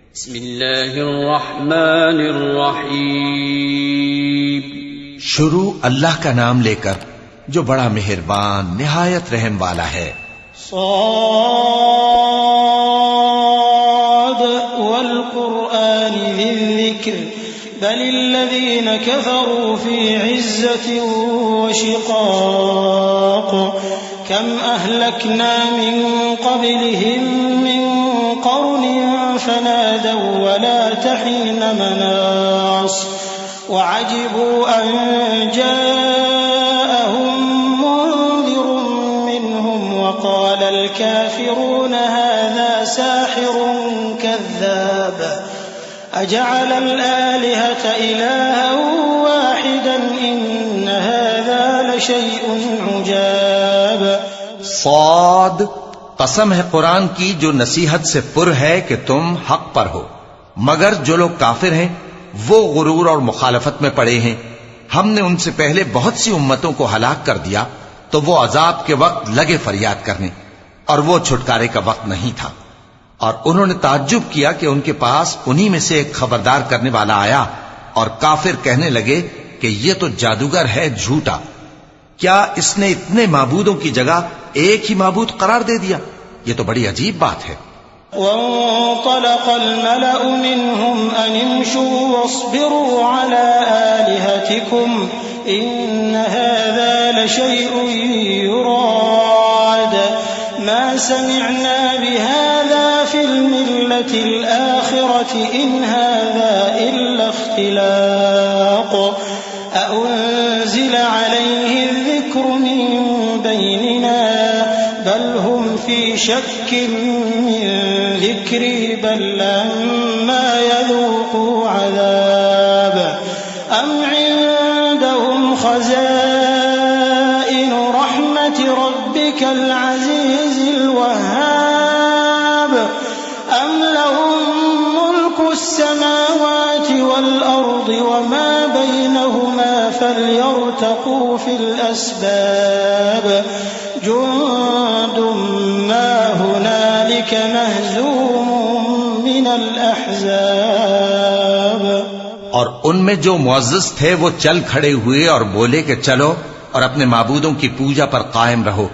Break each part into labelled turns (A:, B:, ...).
A: बिस्मिल्लाहिर्रहमानिर्रहीम।
B: शुरू अल्लाह का नाम लेकर जो बड़ा मेहरबान निहायत रहम वाला है।
C: साद वल कुरआन ज़िक्र बलिल्लज़ीन कफ़रू फ़ी इज़्ज़तिन व शिक़ाक़ कम अहलकना मिन क़ब्लिहिम मिन क़र्निन फनादव वला तहीन मनास वअजिबू अन जाअहुम मुन्ज़िरुम मिनहुम वक़ालल काफ़िरून हाज़ा साहिरुन कज़्ज़ाब अजअलल आलिहता इलाहन वाहिदन इन्न हाज़ा लशैउन उजाब।
B: साद, कसम है कुरान की जो नसीहत से पुर है कि तुम हक पर हो, मगर जो लोग काफिर हैं वो गुरूर और मुखालफत में पड़े हैं। हमने उनसे पहले बहुत सी उम्मतों को हलाक कर दिया तो वो अजाब के वक्त लगे फरियाद करने और वो छुटकारे का वक्त नहीं था। और उन्होंने ताज्जुब किया कि उनके पास उन्हीं में से एक खबरदार करने वाला आया और काफिर कहने लगे कि ये तो जादूगर है झूठा। क्या इसने इतने माबूदों की जगह एक ही माबूद करार दे दिया? ये तो बड़ी अजीब बात है।
C: वंतलक़ल मलअु मिनहुम अन इम्शू वस्बिरू अला आलिहतिकुम इन्न हाज़ा लशैउन युराद मा समिअना बिहाज़ा फिल मिल्लतिल आखिरति इन हाज़ा इल्ला इख्तिलाक़ अउन्ज़िला अलैहि ज़िक्रु मिन बैनिना बल हुम फी शक्किन मिन ज़िक्री बल लम्मा यज़ूक़ू अज़ाब अम इंदहुम ख़ज़ाइनु रहमति रब्बिकल अज़ीज़िल वह्हाब अम लहुम मुल्कुस समावाति वल अर्दि वमा बैनहुमा फल्यर्तक़ू फिल अस्बाब जुंदुम मा हुनालिक महज़ूमुम मिनल अहज़ाब।
B: और उनमें जो मुअज़्ज़ज़ थे वो चल खड़े हुए और बोले कि चलो और अपने माबूदों की पूजा पर कायम रहो।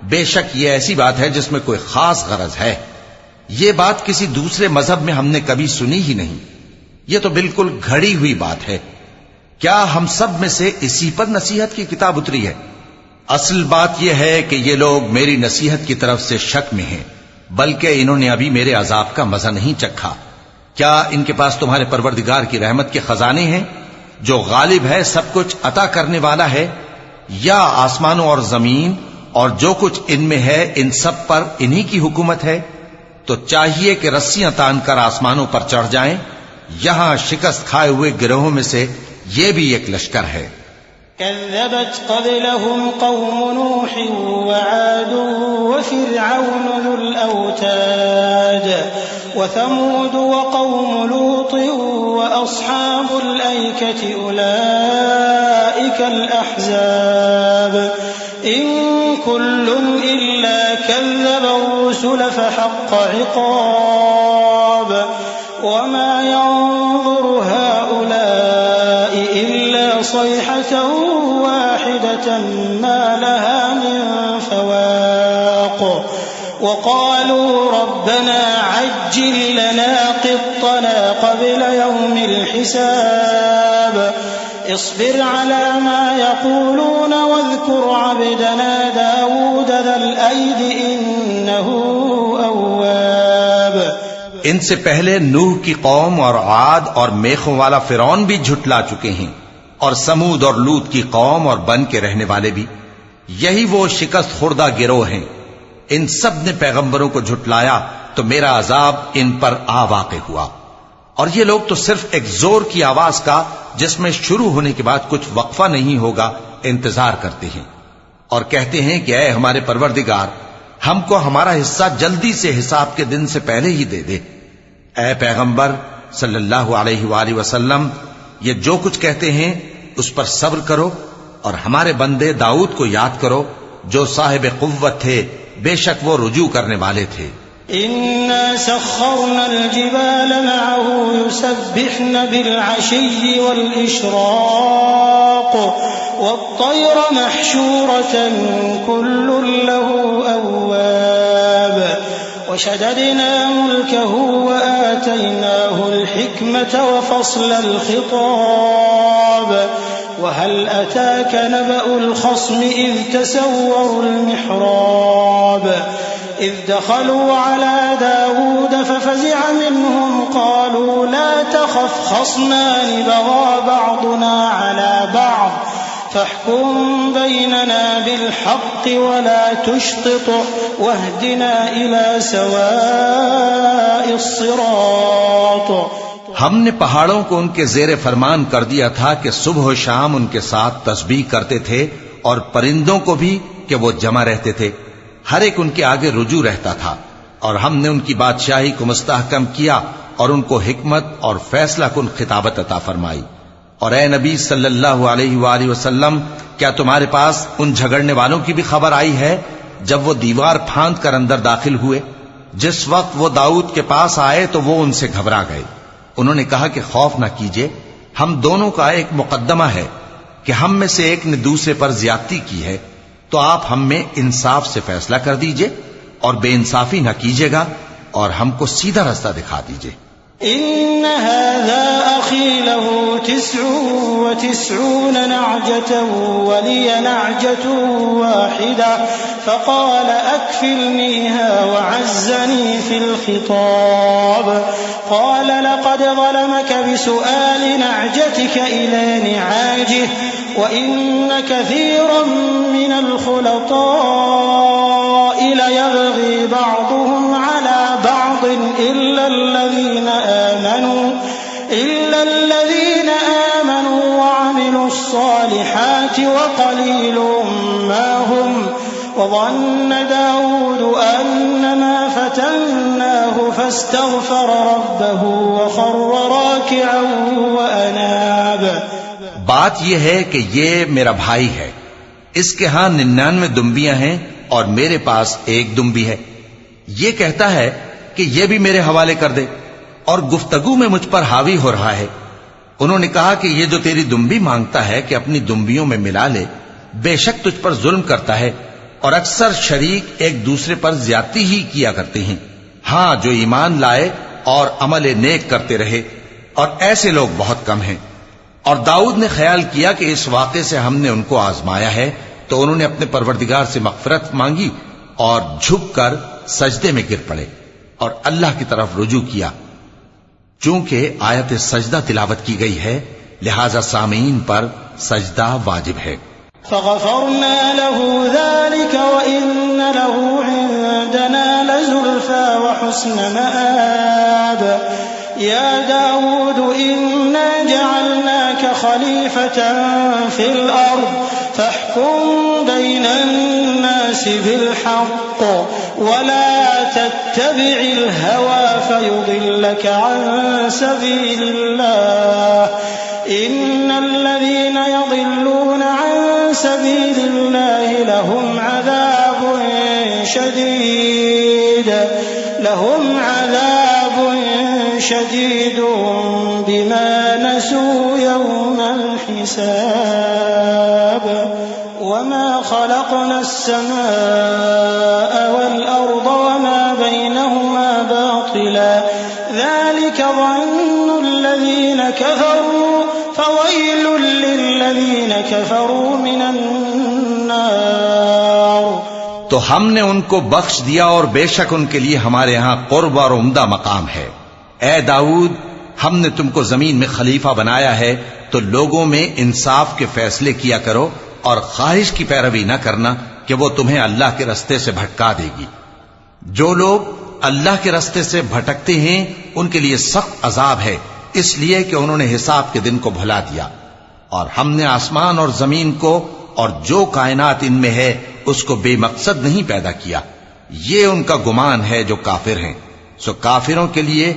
B: बेशक ये ऐसी बात है जिसमें कोई खास गरज है। ये बात किसी दूसरे मजहब में हमने कभी सुनी ही नहीं। ये तो बिल्कुल घड़ी हुई बात है। क्या हम सब में से इसी पर नसीहत की किताब उतरी है? असल बात यह है कि ये लोग मेरी नसीहत की तरफ से शक में हैं, बल्कि इन्होंने अभी मेरे अजाब का मजा नहीं चखा। क्या इनके पास तुम्हारे परवरदिगार की रहमत के खजाने हैं जो गालिब है, सब कुछ अता करने वाला है? या आसमानों और जमीन और जो कुछ इनमें है इन सब पर इन्हीं की हुकूमत है? तो चाहिए कि रस्सियां तानकर आसमानों पर चढ़ जाएं। यहां शिकस्त खाए हुए गिरोहों में से ये भी एक लश्कर है।
C: कज़्ज़बत क़ब्लहुम क़ौमु नूह व आद व फ़िरऔन ज़ुल औताद व समूद व क़ौमु लूत व अस्हाबुल ऐकति उलाइकल अहज़ाब इन कुल्लुन इल्ला कज़्ज़बर रुसुल फ़हक़्क़ इक़ाब वमा यंज़ुरु हाउलाइ इल्ला सयहतन वाहिदतन मा लहा मिन फ़वाक़ वक़ालू रब्बना अज्जिल लना क़ित्तना क़ब्ल यौमिल हिसाब इस्बिर अला मा यक़ूलून वज़्कुर अब्दना दाऊद ज़ल ऐदि इन्नहु अव्वाब।
B: इनसे पहले नूह की कौम और आद और मेखों वाला फिरौन भी झुटला चुके हैं, और समूद और लूत की कौम और बन के रहने वाले भी। यही वो शिकस्त खुर्दा गिरोह हैं। इन सब ने पैगंबरों को झुटलाया तो मेरा अजाब इन पर आ वाक़े हुआ। और ये लोग तो सिर्फ एक जोर की आवाज का, जिसमें शुरू होने के बाद कुछ वक्फा नहीं होगा, इंतजार करते हैं और कहते हैं कि ऐ हमारे परवरदिगार, हमको हमारा हिस्सा जल्दी से हिसाब के दिन से पहले ही दे दे। ऐ पैगंबर सल्लल्लाहु अलैहि वसल्लम, ये जो कुछ कहते हैं उस पर सब्र करो और हमारे बंदे दाऊद को याद करो जो साहिब कुव्वत थे, बेशक वो रुजू करने वाले थे।
C: इन्ना सख्खरना अल-जिबाल मअहू युसब्बिहना बिल-अशिय्यि वल-इशराक़ वत-तयरा महशूरतन कुल्लुन लहू अव्वाब वशददना मुल्कहू वआतैनाहुल हिकमता वफ़स्लल ख़िताब वहल अताक नबउल ख़स्म इज़ तसव्वरुल मिहराब इज़ दख़लू अला दाऊद फ़फ़ज़िअ मिन्हुम क़ालू ला तख़फ़ ख़स्मान बग़ा बअदुना अला बअद फ़हकुम बैनना बिल-हक़्क़ वला तुश्तित वहदिना इला सवाइस-सिरात।
B: हमने पहाड़ों को उनके जेर फरमान कर दिया था कि सुबह शाम उनके साथ तस्बीह करते थे, और परिंदों को भी कि वो जमा रहते थे, हर एक उनके आगे रुजू रहता था। और हमने उनकी बादशाही को मुस्तहकम किया और उनको हिकमत और फैसला कुन खिताबत अता फरमाई। और ए नबी सल्लल्लाहु अलैहि वसल्लम, क्या तुम्हारे पास उन झगड़ने वालों की भी खबर आई है जब वो दीवार फांद कर अंदर दाखिल हुए? जिस वक्त वो दाऊद के पास आए तो वो उनसे घबरा गए। उन्होंने कहा कि खौफ न कीजिए, हम दोनों का एक मुकद्दमा है कि हम में से एक ने दूसरे पर ज्यादती की है, तो आप हम में इंसाफ से फैसला कर दीजिए और बेइंसाफी न कीजिएगा और हमको सीधा रास्ता दिखा दीजिए।
C: इन्न हाज़ा अख़ी लहू 99 नअजतन वलिय नअजतुन वाहिदा फ़क़ाल अक्फ़िलनीहा वअज़्ज़नी फ़िल ख़िताब क़ाल लक़द ज़लमक बिसुआल नअजतिक इला निआजिह वइन्न कसीरन मिनल ख़ुलताइ लयबग़ी बअदुहुम अला बअदिन इल्ला الذين آمنوا وعملوا الصالحات وقليل ما هم وظن داود أنما فتناه فاستغفر ربه وخر راكعا وأناب।
B: बात यह है कि ये मेरा भाई है, इसके यहां 99 दुम्बियां हैं और मेरे पास एक दुम्बी है। ये कहता है कि ये भी मेरे हवाले कर दे, और गुफ्तगू में मुझ पर हावी हो रहा है। उन्होंने कहा कि ये जो तेरी दुम्बी मांगता है कि अपनी दुम्बियों में मिला ले, बेशक तुझ पर जुल्म करता है, और अक्सर शरीक एक दूसरे पर ज्यादती ही किया करते हैं। हां, जो ईमान लाए और अमल नेक करते रहे, और ऐसे लोग बहुत कम हैं। और दाऊद ने ख्याल किया कि इस वाक़े से हमने उनको आजमाया है, तो उन्होंने अपने परवरदिगार से मग़फ़िरत मांगी और झुककर सजदे में गिर पड़े और अल्लाह की तरफ रुजू किया। चूंकि आयत सजदा तिलावत की गई है, लिहाजा सामीन पर सजदा वाजिब है।
C: फ़ग़फ़रना लहू ज़ालिक व इन्न लहू इंदना लज़ुल्फ़ा व हुस्न मआब। या दाऊद इन्ना जअलनाक खलीफ़तन फ़िल अर्ज़ फ़हकुम बैनन नासि बिल हक़्क़ वला तत्तबि'िल हवा फयुदिल्लक अन सबीलिल्लाह इन्नल्लज़ीना यज़िल्लूना अन सबीलिल्लाहि लहुम अज़ाबुन शदीदुन बिमा नसू यौमल हिसाब वमा खलक़ना अस्समाअ वल अर्ज़ वमा बैनहुमा बातिला ज़ालिक ज़न्नुल्लज़ीना कफ़रू फ़वैलुल लिल्लज़ीना कफ़रू मिनन नार।
B: तो हमने उनको बख्श दिया और बेशक उनके लिए हमारे यहां कुर्ब और उम्दा मकाम है। ए दाऊद, हमने तुमको जमीन में खलीफा बनाया है, तो लोगों में इंसाफ के फैसले किया करो और ख्वाहिश की पैरवी न करना कि वो तुम्हें अल्लाह के रास्ते से भटका देगी। जो लोग अल्लाह के रास्ते से भटकते हैं उनके लिए सख्त अजाब है, इसलिए कि उन्होंने हिसाब के दिन को भुला दिया। और हमने आसमान और जमीन को और जो कायनात इनमें है उसको बेमकसद नहीं पैदा किया। ये उनका गुमान है जो काफिर हैं, सो काफिरों के लिए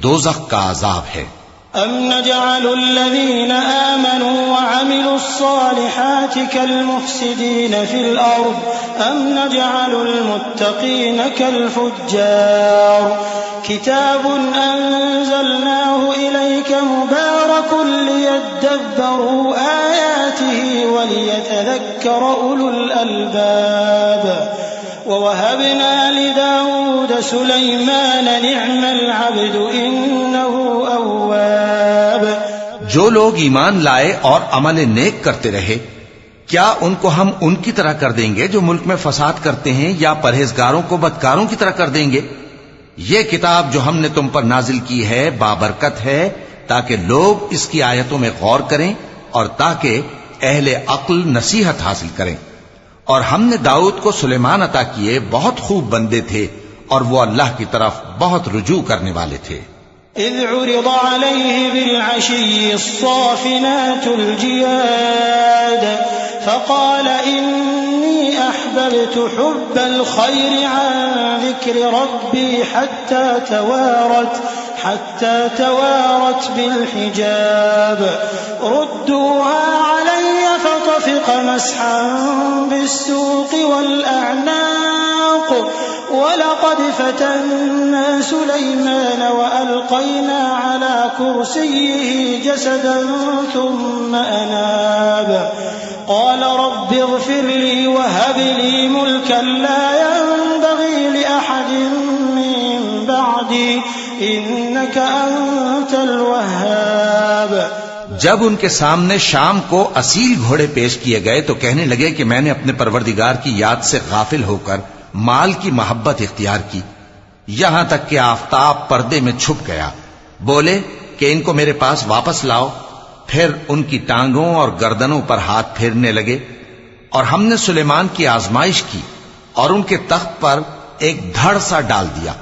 B: दोज़ख का अजाब है।
C: अम नजअलुल्लज़ीना आमनू व अमिलुस्सालिहाति कलमुफ्सिदीन फिल अर्द अम नजअलुल मुत्तक़ीन कलफुज्जार किताबुन अंज़लनाहु इलैका मुबारकुन लियद्दब्बरू आयातिही व लियतज़क्कर उलुल अलबाब ववहबना लिदाऊद सुलैमान निअमल अब्दु इन्नहु अव्वाब।
B: जो लोग ईमान लाए और अमल नेक करते रहे, क्या उनको हम उनकी तरह कर देंगे जो मुल्क में फसाद करते हैं, या परहेजगारों को बदकारों की तरह कर देंगे? ये किताब जो हमने तुम पर नाजिल की है बाबरकत है, ताकि लोग इसकी आयतों में गौर करें और ताकि अहले अक्ल नसीहत हासिल करें। और हमने दाऊद को सुलेमान अता किए, बहुत खूब बंदे थे और वो अल्लाह की तरफ बहुत रुजू करने वाले थे।
C: इज़ उरिदा अलैहि बिलअशिय्यि अस्साफ़िनातुल जियाद फ़क़ाल इन्नी अहबब्तु हुब्बल ख़ैरि अन ज़िक्रि रब्बी हत्ता तवारत बिलहिजाब रुद्दूहा अलय्य फ़तफ़िक़ मस्हन बिस्सूक़ वल्अअनाक़ वलक़द फ़तन्ना सुलैमान वअल्क़ैना अला कुर्सिय्यिहि जसदन थुम्मा अनाब क़ाल रब्बि इग़फ़िर ली वहब ली मुल्कन ला यंबग़ी लिअहदिन मिन बअदी इन्नका अंतल वह्हाब।
B: जब उनके सामने शाम को असील घोड़े पेश किए गए तो कहने लगे कि मैंने अपने परवरदिगार की याद से गाफिल होकर माल की मोहब्बत इख्तियार की, यहां तक कि आफताब पर्दे में छुप गया। बोले कि इनको मेरे पास वापस लाओ। फिर उनकी टांगों और गर्दनों पर हाथ फेरने लगे और हमने सुलेमान की आजमाइश की और उनके तख्त पर एक धड़ सा डाल दिया।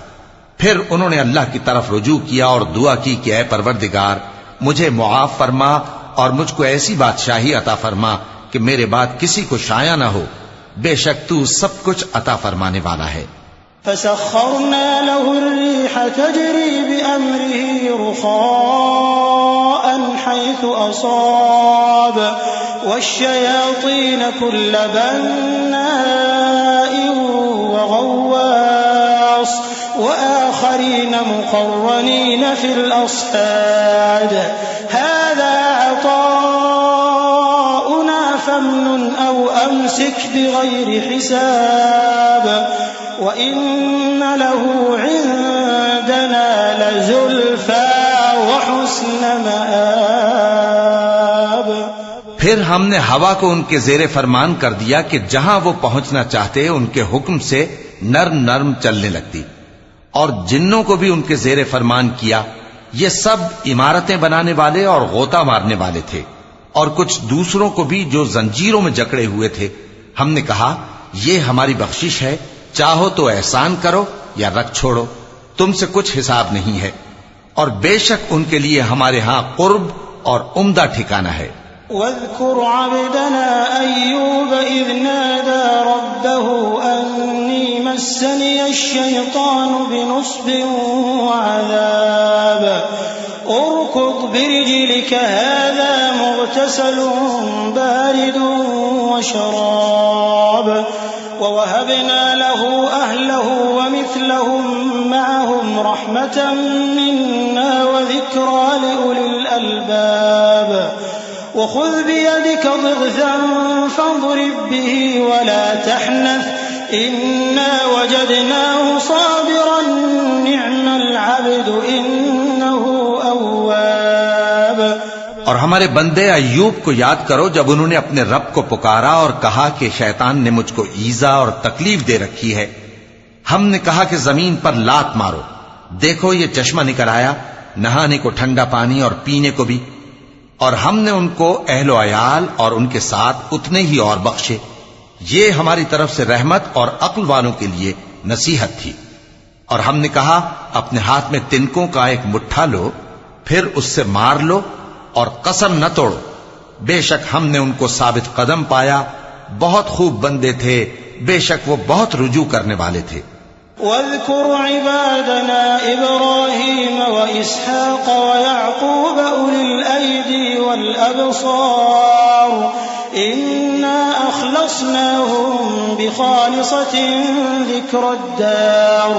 B: फिर उन्होंने अल्लाह की तरफ रुजू किया और दुआ की कि ऐ परवरदिगार, मुझे मुआफ फरमा और मुझको ऐसी बादशाही अता फरमा कि मेरे बाद किसी को शाया न हो। बेशक तू सब कुछ अता फरमाने वाला है।
C: फसख्खरना लहु अर्रीह तजरी बिअम्रिही रुखाअन हैथु असाब वश्शयातीन कुल्ल बन्नाइन व गव्वास वआखरीन मुक़र्रनीन फिल अस्फ़ाद हाज़ा अताउना फम्नुन औ अमसिक बिग़ैरि हिसाब व इन्न लहु इंदना लज़ुल्फ़ा व हुस्न मआब।
B: फिर हमने हवा को उनके जेरे फरमान कर दिया कि जहां वो पहुंचना चाहते उनके हुक्म से नर्म नर्म चलने लगती, और जिन्नों को भी उनके जेरे फरमान किया। ये सब इमारतें बनाने वाले और गोता मारने वाले थे, और कुछ दूसरों को भी जो जंजीरों में जकड़े हुए थे। हमने कहा ये हमारी बख्शिश है, चाहो तो एहसान करो या रख छोड़ो, तुमसे कुछ हिसाब नहीं है। और बेशक उनके लिए हमारे यहां कुर्ब और उम्दा ठिकाना है।
C: वज़्कुर अब्दना अय्यूब इज़ नादा रब्बहु अन्नी मस्सनी अश-शैतानु बिनुस्बिन व अज़ाब उरकुद बिरिजलिका हाज़ा मुग़तसलुन बारिदुन व शराब ववहबना लहु अहलहु व मिस्लहुम मअहुम रहमतन मिन्ना व ज़िक्रा लिउलिल अलबाब वख़ुज़ बियदिका ज़िग़्फ़न फ़ाضरिब बिही वला तहनथ इन्ना वजदनाहु साबिरन निअमल अब्दु इन्नहु अव्वाब।
B: और हमारे बंदे अय्यूब को याद करो जब उन्होंने अपने रब को पुकारा और कहा कि शैतान ने मुझको ईजा और तकलीफ दे रखी है। हमने कहा कि जमीन पर लात मारो, देखो ये चश्मा निकल आया, नहाने को ठंडा पानी और पीने को भी। और हमने उनको अहलो अयाल और उनके साथ उतने ही और बख्शे। ये हमारी तरफ से रहमत और अक्ल वालों के लिए नसीहत थी। और हमने कहा अपने हाथ में तिनकों का एक मुट्ठा लो, फिर उससे मार लो और कसम न तोड़ो। बेशक हमने उनको साबित कदम पाया, बहुत खूब बंदे थे, बेशक वो बहुत रुजू करने वाले थे।
C: واذكر عبادنا إبراهيم وإسحاق ويعقوب أولي الأيدي والأبصار إنا أخلصناهم بخالصة ذكر الدار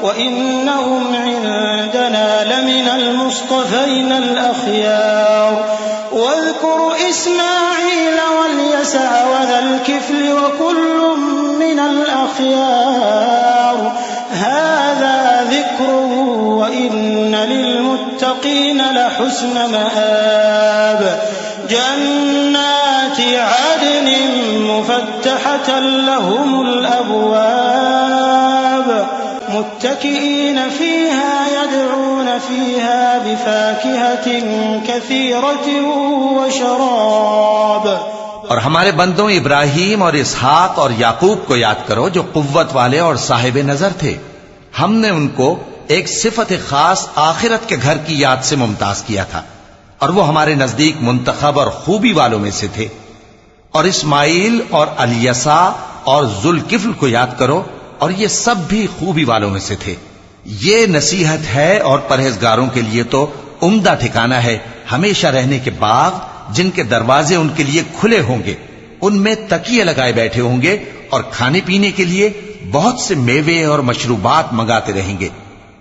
C: وإنهم عندنا لمن المصطفين الأخيار واذكر إسماعيل واليسع وذا الكفل وكل من الأخيار هذا ذكر وإن للمتقين لحسن مآب جنات عدن مفتحة لهم الأبواب متكئين فيها يدعون فيها بفاكهة كثيرة وشراب
B: और हमारे बंदों इब्राहिम और इसहाक और याकूब को याद करो जो कुव्वत वाले और साहिब नजर थे। हमने उनको एक सिफत खास आखिरत के घर की याद से मुमताज किया था और वो हमारे नजदीक मुंतखब और खूबी वालों में से थे। और इस्माइल और अलियसा और जुल्किफ्ल को याद करो और ये सब भी खूबी वालों में से थे। ये नसीहत है और परहेजगारों के लिए तो उम्दा ठिकाना है हमेशा रहने के बाग जिनके दरवाजे उनके लिए खुले होंगे, उनमें तकिए लगाए बैठे होंगे और खाने पीने के लिए बहुत से मेवे और मशरूबात मंगाते रहेंगे।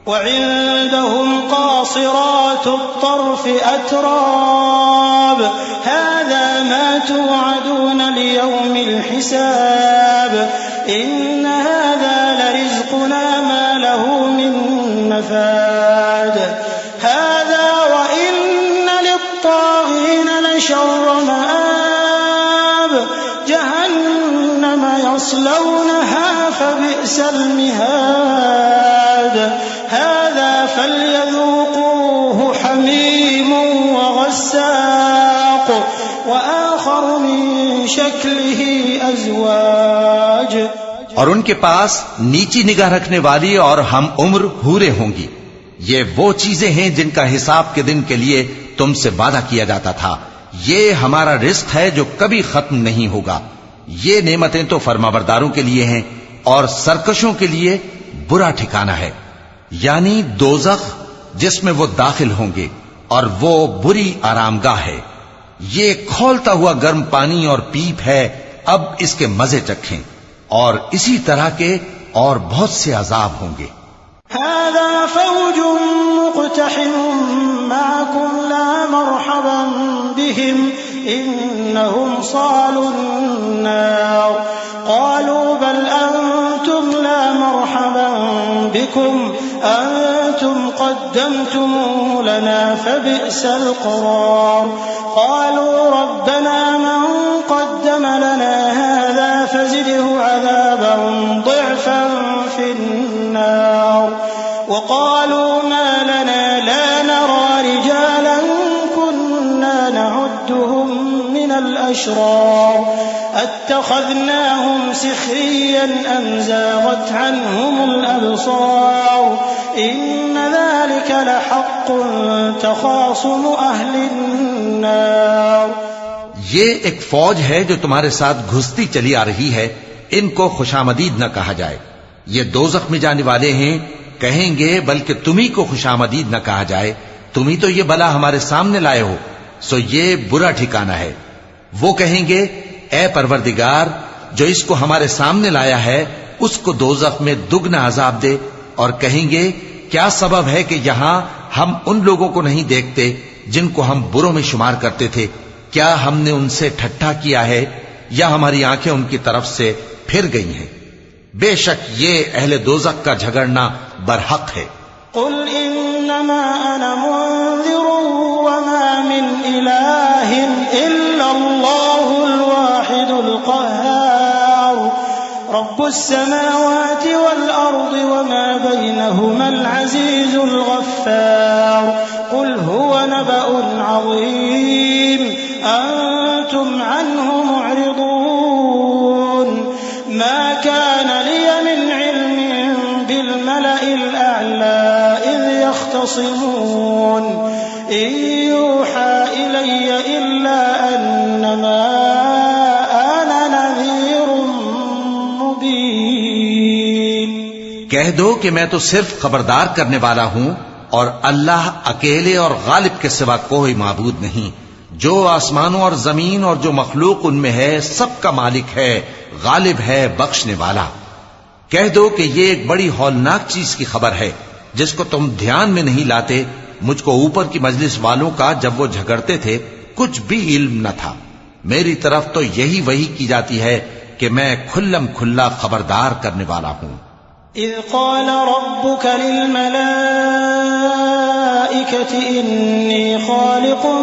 C: वइंदहुम क़ासिरातुत तर्फ़ अतराब हाज़ा मा तुअदून लियौमिल हिसाब इन्न हाज़ा लरिज़्क़ुना मा लहू मिन नफ़ाद हाज़ा व इन्न लित्ताग़ीन लशर्र मआब जहन्नम यस्लौनहा फबि'सल मिहाद هذا فليذوقوه حميم وغساق وآخر من شكله أزواج
B: और उनके पास नीची निगाह रखने वाली और हम उम्र हूरे होंगी। ये वो चीजें हैं जिनका हिसाब के दिन के लिए तुमसे वादा किया जाता था। ये हमारा रिस्क है जो कभी खत्म नहीं होगा। ये नेमतें तो फरमाबरदारों के लिए हैं और सरकशों के लिए बुरा ठिकाना है, यानी दोज़ख जिसमें वो दाखिल होंगे और वो बुरी आरामगाह है। ये खौलता हुआ गर्म पानी और पीप है, अब इसके मजे चखें। और इसी तरह के और बहुत से अजाब होंगे।
C: हाज़ा फ़ौजुम मुक़्तहिमुम मअकुम ला मरहबन बिहिम इन्नहुम सालुन नार क़ालू बल अंतुम ला मरहबन बिकुम अंतुम क़द्दमतुमूहु लना फ़बि'सल क़रार क़ालू रब्बना मन क़द्दम लना हाज़ा फ़ज़िदहु अज़ाबन ضिअफ़न फ़िन्नार वक़ालू मा लना ला नरा रिजालन कुन्ना नअुद्दुहुम मिनल अशरार अत्तख़ज़नाहुम सिख़रिय्यन अम ज़ाग़त अन्हुमुल अबसार इन्न ज़ालिक लहक़्क़ुन तख़ासुमु अहलिन नार।
B: ये एक फौज है जो तुम्हारे साथ घुसती चली आ रही है, इनको खुशामदीद न कहा जाए। ये दोज़ख में जाने वाले हैं, कहेंगे बल्कि तुम्ही को खुशामदीद न कहा जाए, तुम्ही तो ये बला हमारे सामने लाए हो, सो ये बुरा ठिकाना है। वो कहेंगे ए परवरदिगार, जो इसको हमारे सामने लाया है उसको दोज़ख में दुगना अजाब दे। और कहेंगे क्या सबब है कि यहां हम उन लोगों को नहीं देखते जिनको हम बुरों में शुमार करते थे? क्या हमने उनसे ठट्ठा किया है या हमारी आंखें उनकी तरफ से फिर गई हैं? बेशक ये अहले दोज़ख का झगड़ना बरहक है।
C: कुल इन्नमा अना मुन्ज़िरुन वमा मिन इलाहिन इल्लल्लाहुल वाहिदुल क़ह्हार रब्बुस समावाति वल अर्दि वमा बैनहुमल अज़ीज़ुल गफ़्फ़ार कुल हुवा नबअुन अज़ीम अंतुम अन्हु मुअरिदून मा कान लिय मिन इल्मिन बिल मलइल अअला इज़ यख़्तसिमून इन यूहा इलय्य इल्ला अन्नमा अना नज़ीरुम मुबीन।
B: कह दो कि मैं तो सिर्फ खबरदार करने वाला हूं और अल्लाह अकेले और गालिब के सिवा कोई माबूद नहीं, जो आसमानों और जमीन और जो मखलूक उनमें है सबका मालिक है, गालिब है, बख्शने वाला। कह दो कि ये एक बड़ी हौलनाक चीज की खबर है जिसको तुम ध्यान में नहीं लाते। मुझको ऊपर की मजलिस वालों का जब वो झगड़ते थे कुछ भी इल्म न था। मेरी तरफ तो यही वही की जाती है कि मैं खुल्लम खुल्ला खबरदार करने वाला हूं।
C: इज़ क़ाल रब्बुक लिल मलाइकति इन्नी ख़ालिक़ुन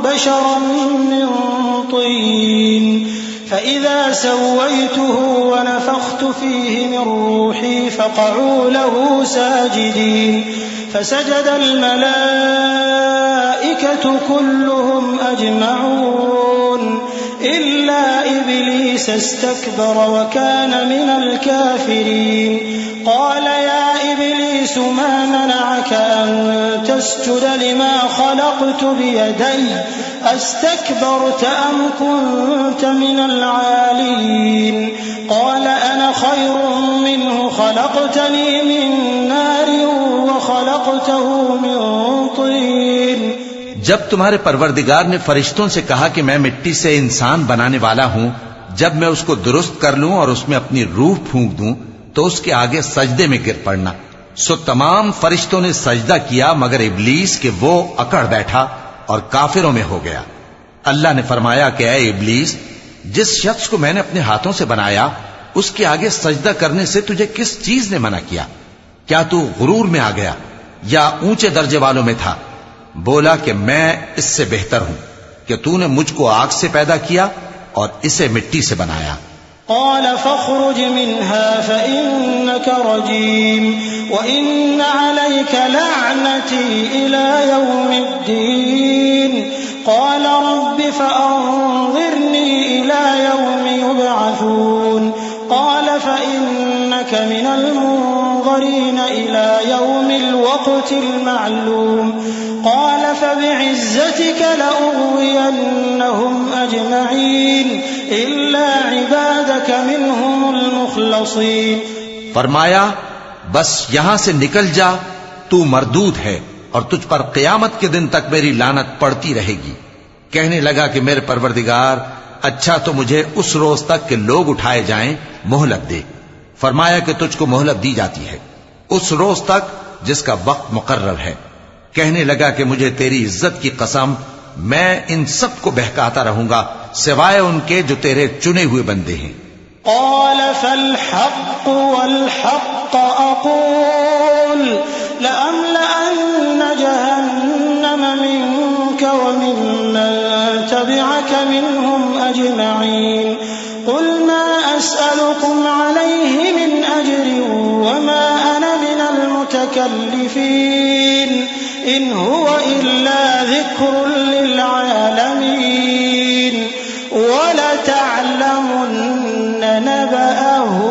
C: बशरन मिन तीन फ़इज़ा सव्वय्तुहु व नफ़ख़्तु फ़ीहि मिन रूही फ़क़अू लहू साजिदीन फ़सजदल मलाइकतु कुल्लुहुम अजमऊन इल्ला इब्लीस इस्तकबर व कान मिनल काफिरीन क़ाल या इब्लीस मा मनअक अन तस्जुद लिमा ख़लक़तु बियदैया अस्तकबरत अम कुन्त मिनल आलीन क़ाल अना ख़ैरुम मिन्हु ख़लक़तनी मिन नारिन व ख़लक़तहु मिन तीन।
B: जब तुम्हारे परवरदिगार ने फरिश्तों से कहा कि मैं मिट्टी से इंसान बनाने वाला हूं, जब मैं उसको दुरुस्त कर लूं और उसमें अपनी रूह फूंक दूं तो उसके आगे सजदे में गिर पड़ना। सो तमाम फरिश्तों ने सजदा किया मगर इब्लीस के वो अकड़ बैठा और काफिरों में हो गया। अल्लाह ने फरमाया कि ऐ इब्लीस, जिस शख्स को मैंने अपने हाथों से बनाया उसके आगे सजदा करने से तुझे किस चीज ने मना किया? क्या तू गुरूर में आ गया या ऊंचे दर्जे वालों में था? बोला कि मैं इससे बेहतर हूं कि तूने मुझको आग से पैदा किया और इसे मिट्टी से बनाया।
C: क़ाल फ़ख़्रुज मिन्हा फ़इन्नक रजीम व इन्न अलैक लअनती इला यौमिद्दीन क़ाल रब्बि फ़अन्ज़िरनी इला यौमि युबअसून क़ाल फ़इन्नक मिनल मुन्ज़रीन इला यौमिल वक़्तिल मअलूम क़ाल फ़बिइज़्ज़तिक लअग़वियन्नहुम अजमईन इल्ला इबादक मिनहुमुल मुख़लसीन।
B: फरमाया बस यहां से निकल जा, तू मरदूद है और तुझ पर क़यामत के दिन तक मेरी लानत पड़ती रहेगी। कहने लगा कि मेरे परवरदिगार, अच्छा तो मुझे उस रोज तक के लोग उठाए जाएं मोहलत दे। फरमाया कि तुझको मोहलत दी जाती है उस रोज तक जिसका वक्त मुकर्रर है। कहने लगा कि मुझे तेरी इज्जत की कसम, मैं इन सब को बहकाता रहूंगा सिवाय उनके जो तेरे चुने हुए बंदे हैं।
C: क़ाल फ़ल-हक़्क़ु वल-हक़्क़ अक़ूल लअम्लअन्न जहन्नम मिन्क व मिम्मन तबिअक मिनहुम अजमईन क़ुल मा अस्अलुकुम अलैहि मिन अज्रिन व मा अना मिनल मुतकल्लिफ़ीन इन हुवा इल्ला ज़िक्रुन लिल आलमीन वलतअलमुन्न नबअहु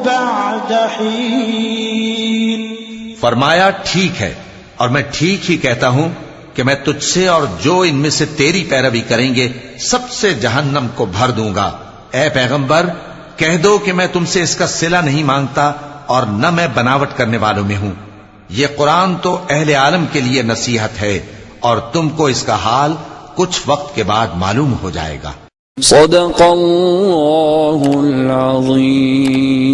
C: बअद हीन।
B: फरमाया ठीक है और मैं ठीक ही कहता हूं कि मैं तुझसे और जो इनमें से तेरी पैरवी करेंगे सबसे जहन्नम को भर दूंगा। ए पैगंबर, कह दो कि मैं तुमसे इसका सिला नहीं मांगता और न मैं बनावट करने वालों में हूं। ये कुरान तो अहले आलम के लिए नसीहत है और तुमको इसका हाल कुछ वक्त के बाद मालूम हो जाएगा।
A: सदक़ल्लाहुल अज़ीम।